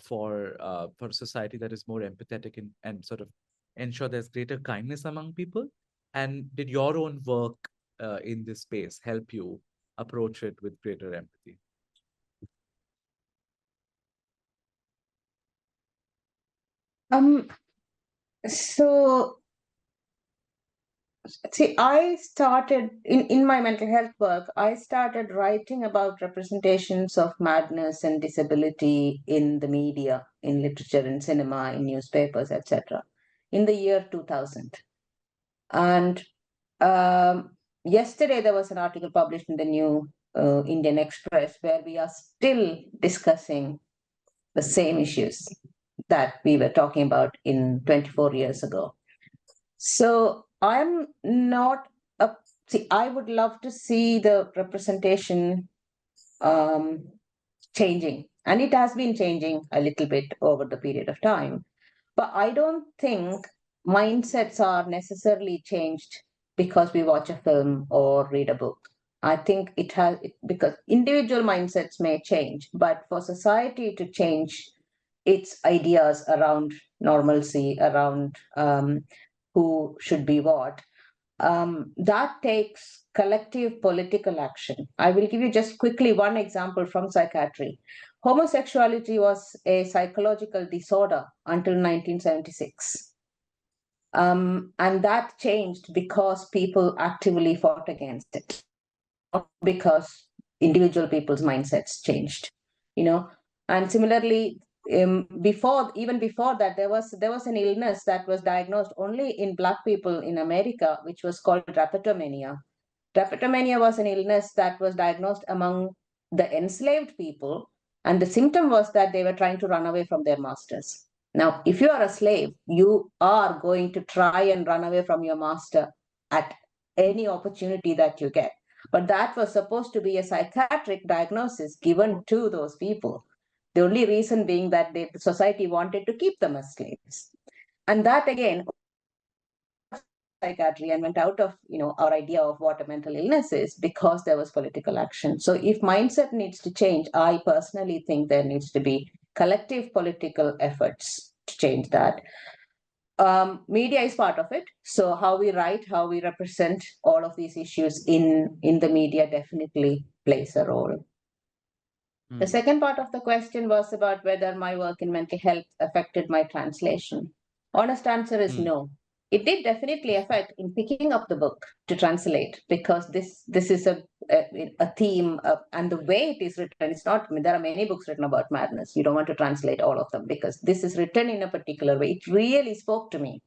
S2: for a society that is more empathetic and sort of ensure there's greater kindness among people? And did your own work in this space help you approach it with greater empathy?
S4: So see, I started in my mental health work, I started writing about representations of madness and disability in the media, in literature, in cinema, in newspapers, etc., in the year 2000. And yesterday there was an article published in the New Indian Express where we are still discussing the same issues that we were talking about in 24 years ago. So I'm not see, I would love to see the representation changing, and it has been changing a little bit over the period of time. But I don't think mindsets are necessarily changed because we watch a film or read a book. I think because individual mindsets may change, but for society to change its ideas around normalcy, around who should be what, that takes collective political action. I will give you just quickly one example from psychiatry. Homosexuality was a psychological disorder until 1976. And that changed because people actively fought against it, not because individual people's mindsets changed, and similarly, even before that, there was an illness that was diagnosed only in Black people in America, which was called drapetomania. Drapetomania was an illness that was diagnosed among the enslaved people, and the symptom was that they were trying to run away from their masters. Now, if you are a slave, you are going to try and run away from your master at any opportunity that you get. But that was supposed to be a psychiatric diagnosis given to those people. The only reason being that the society wanted to keep them as slaves. And that again, psychiatry and went out of our idea of what a mental illness is, because there was political action. So if mindset needs to change, I personally think there needs to be collective political efforts to change that. Media is part of it. So how we write, how we represent all of these issues in the media definitely plays a role. The second part of the question was about whether my work in mental health affected my translation. Honest answer is no. It did definitely affect in picking up the book to translate, because this is a theme, and the way it is written, it's not, there are many books written about madness. You don't want to translate all of them because this is written in a particular way. It really spoke to me.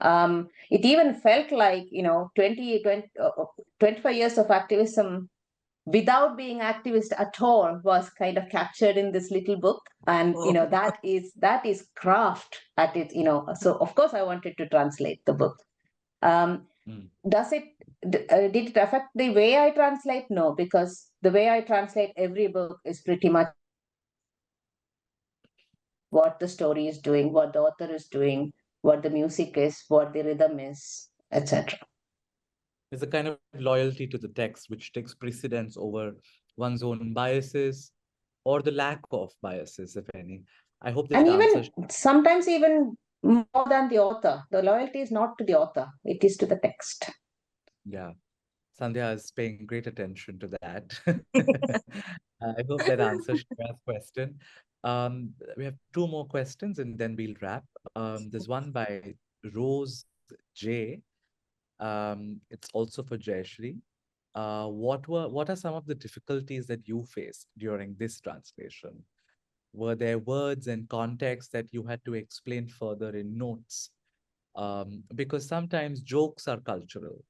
S4: It even felt like 25 years of activism without being activist at all was kind of captured in this little book. And that is craft at it. So of course I wanted to translate the book. Did it affect the way I translate? No, because the way I translate every book is pretty much what the story is doing, what the author is doing, what the music is, what the rhythm is, etc.
S2: There's a kind of loyalty to the text which takes precedence over one's own biases or the lack of biases, if any. I hope that
S4: And
S2: answers.
S4: sometimes even more than the author. The loyalty is not to the author, it is to the text.
S2: Yeah. Sandhya is paying great attention to that. I hope that answers Shreya's question. We have two more questions and then we'll wrap. There's one by Rose J. It's also for Jayasree. What are some of the difficulties that you faced during this translation? Were there words and context that you had to explain further in notes? Because sometimes jokes are cultural,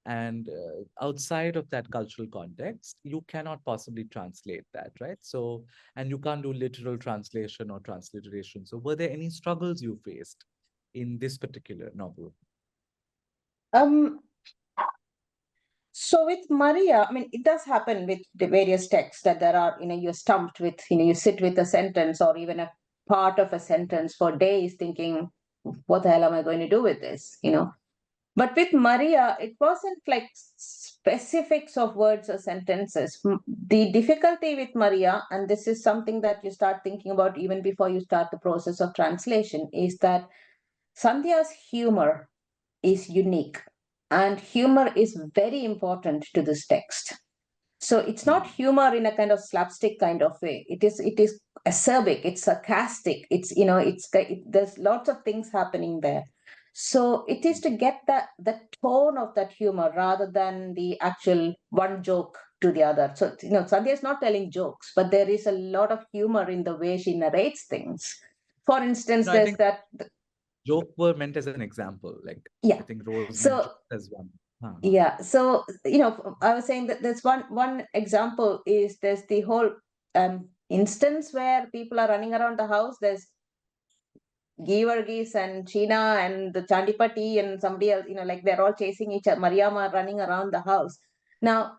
S2: and outside of that cultural context, you cannot possibly translate that, right? So, and you can't do literal translation or transliteration. So, were there any struggles you faced in this particular novel?
S4: So with Maria, I mean, it does happen with the various texts that there are, you're stumped with, you sit with a sentence or even a part of a sentence for days thinking, what the hell am I going to do with this? But with Maria, it wasn't like specifics of words or sentences. The difficulty with Maria, and this is something that you start thinking about even before you start the process of translation, is that Sandhya's humor is unique. And humor is very important to this text. So it's not humor in a kind of slapstick kind of way. It is acerbic, it's sarcastic, there's lots of things happening there. So it is to get the tone of that humor rather than the actual one joke to the other. So Sandhya is not telling jokes, but there is a lot of humor in the way she narrates things. For instance,
S2: No, I
S4: there's
S2: think
S4: that
S2: joke were meant as an example. Like,
S4: yeah.
S2: I think Rose meant
S4: So
S2: joke as one.
S4: yeah, so I was saying that there's one example is there's the whole instance where people are running around the house. There's Givargis and Sheena and the Chandipati and somebody else, like they're all chasing each other. Mariama running around the house. Now,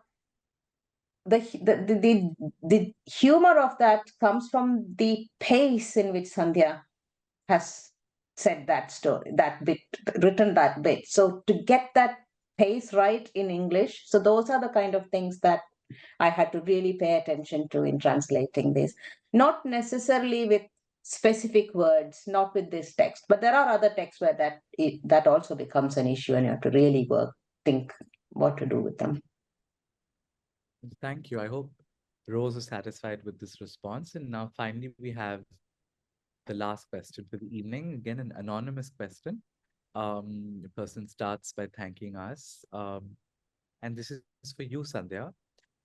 S4: the humor of that comes from the pace in which Sandhya has said that story, that bit, written that bit. So to get that pace right in English, so those are the kind of things that I had to really pay attention to in translating this. Not necessarily with specific words, not with this text, but there are other texts where that also becomes an issue, and you have to really think what to do with them.
S2: Thank you. I hope Rose is satisfied with this response. And now finally, we have the last question for the evening. Again, an anonymous question. The person starts by thanking us. And this is for you, Sandhya.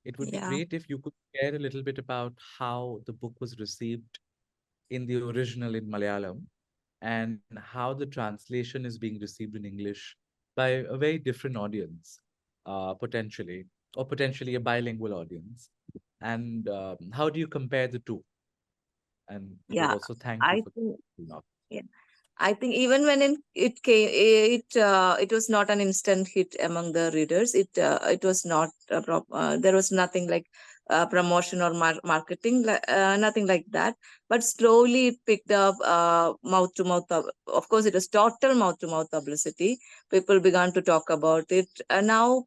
S2: It would be
S3: Yeah.
S2: great if you could share a little bit about how the book was received in the original in Malayalam and how the translation is being received in English by a very different audience, potentially, or potentially a bilingual audience. And how do you compare the two? And would
S3: Yeah.
S2: also thank you
S3: I
S2: for
S3: think.
S2: that.
S3: Yeah. I think even when it came, it was not an instant hit among the readers. It was not there was nothing like promotion or marketing, nothing like that. But slowly it picked up mouth to mouth. Of course, it was total mouth to mouth publicity. People began to talk about it, and now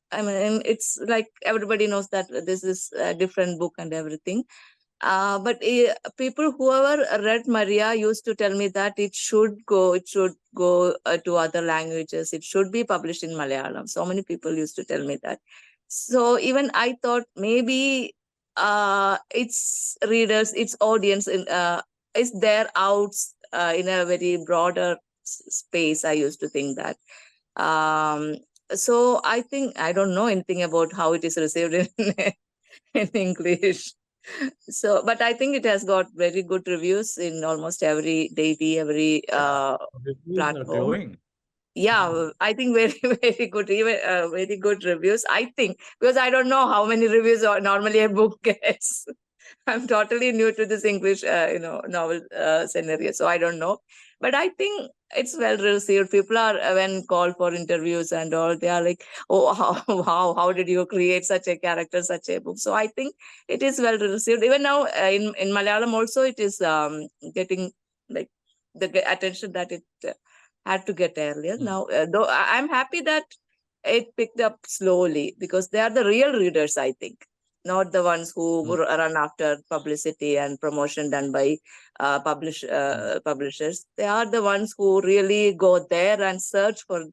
S3: I mean it's like everybody knows that this is a different book and everything. But people whoever read Maria used to tell me that it should go to other languages. It should be published in Malayalam. So many people used to tell me that. So even I thought maybe its readers, its audience is there out in a very broader space. I used to think that. Um, so I think I don't know anything about how it is received in, in English. So, but I think it has got very good reviews in almost every daily, every
S2: Reviews are
S3: platform.
S2: glowing.
S3: Yeah, I think very, very good, even very good reviews. I think because I don't know how many reviews normally a book gets. I'm totally new to this English, novel scenario, so I don't know. But I think it's well received. People are when called for interviews and all, they are like, "Oh, how did you create such a character, such a book?" So I think it is well received. Even now in Malayalam also, it is getting like the attention that it had to get earlier.
S2: Mm.
S3: Now, though I'm happy that it picked up slowly because they are the real readers, I think, not the ones who
S2: Mm.
S3: run after publicity and promotion done by
S2: Mm.
S3: publishers. They are the ones who really go there and search for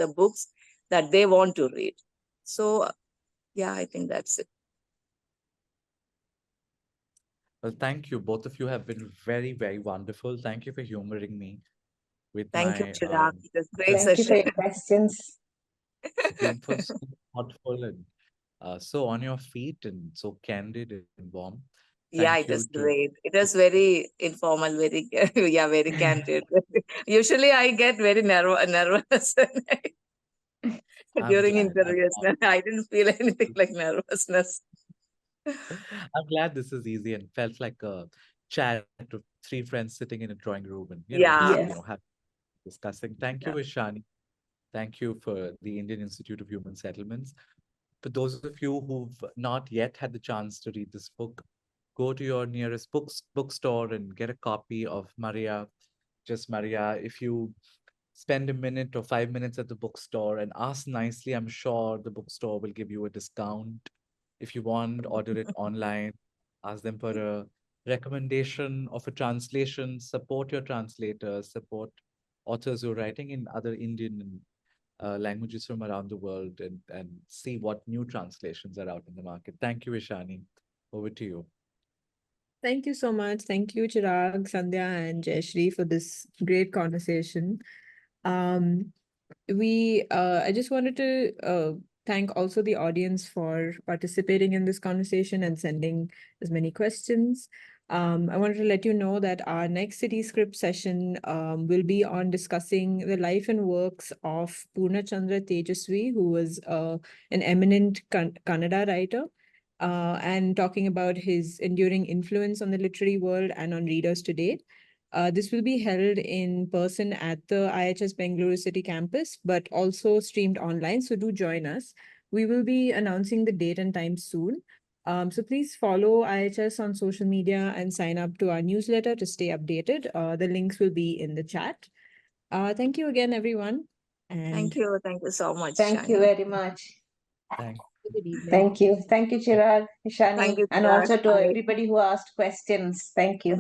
S3: the books that they want to read. So yeah, I think that's it.
S2: Well, thank you. Both of you have been very, very wonderful. Thank you for humoring me with
S3: Thank you,
S2: my
S3: Chirag. It was a great
S2: just
S4: Thank you for
S3: session.
S4: your questions.
S2: being for so thoughtful and so on your feet and so candid and warm. Thank
S3: Yeah,
S2: you
S3: it was
S2: to
S3: great. It was very informal, very yeah, very candid. Usually, I get very nervous
S2: I'm
S3: during
S2: glad.
S3: interviews. I didn't feel anything like nervousness.
S2: I'm glad this is easy and felt like a chat of three friends sitting in a drawing room and just
S3: Yeah,
S4: Yes.
S2: discussing. Thank you,
S3: yeah.
S2: Ishani. Thank you for the Indian Institute of Human Settlements. For those of you who've not yet had the chance to read this book, go to your nearest bookstore and get a copy of Maria, just Maria. If you spend a minute or 5 minutes at the bookstore and ask nicely, I'm sure the bookstore will give you a discount. If you want, order it online, ask them for a recommendation of a translation, support your translators, support authors who are writing in other Indian languages from around the world and see what new translations are out in the market. Thank you, Ishani. Over to you.
S1: Thank you so much. Thank you, Chirag, Sandhya, and Jayasree for this great conversation. Um, I just wanted to thank also the audience for participating in this conversation and sending as many questions. I wanted to let you know that our next City Script session will be on discussing the life and works of Purna Chandra Tejaswi, who was an eminent Kannada writer, and talking about his enduring influence on the literary world and on readers today. This will be held in person at the IIHS Bengaluru City campus, but also streamed online. So do join us. We will be announcing the date and time soon. So please follow IIHS on social media and sign up to our newsletter to stay updated. The links will be in the chat. Thank you again, everyone. And
S3: Thank you so much,
S4: Thank you
S3: Shani.
S4: very much.
S2: Thank
S1: good evening.
S4: Thank you. Thank you, Chirag,
S3: Thank
S4: Ishani,
S3: you,
S4: and
S3: Chirag.
S4: also to everybody who asked questions. Thank you.